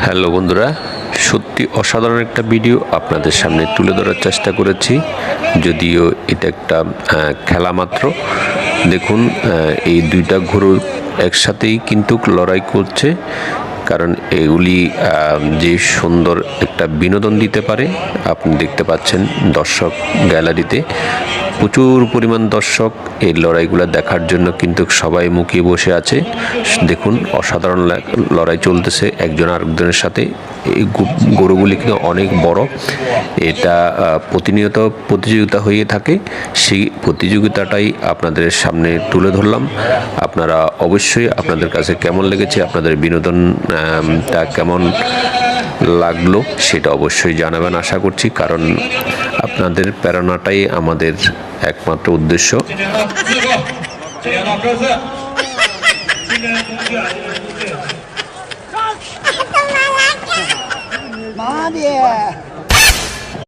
Hello বন্ধুরা, সত্যি অসাধারণ একটা ভিডিও আপনাদের সামনে তুলে ধরার চেষ্টা করেছি। যদিও এটা একটা খেলা মাত্র। দেখুন, এই দুইটা গরু একসাথেই কিন্তু লড়াই করছে, কারণ এগুলি যে সুন্দর একটা বিনোদন দিতে পারে। আপনি দেখতে পাচ্ছেন দর্শক গ্যালারিতে প্রচুর পরিমাণ দর্শক এই লড়াইগুলো দেখার জন্য কিন্তু সবাই মুখিয়ে বসে আছে। দেখুন, অসাধারণ লড়াই চলতেছে একজন আরেকজনের সাথে। এই গরুগুলি কিন্তু অনেক বড়। এটা প্রতিনিয়ত প্রতিযোগিতা হয়ে থাকে। সেই প্রতিযোগিতাটাই আপনাদের সামনে তুলে ধরলাম। আপনারা অবশ্যই আপনাদের কাছে কেমন লেগেছে, আপনাদের বিনোদনটা কেমন লাগলো সেটা অবশ্যই জানাবেন আশা করছি, কারণ আপনাদের প্রেরণাটাই আমাদের একমাত্র উদ্দেশ্য।妈的！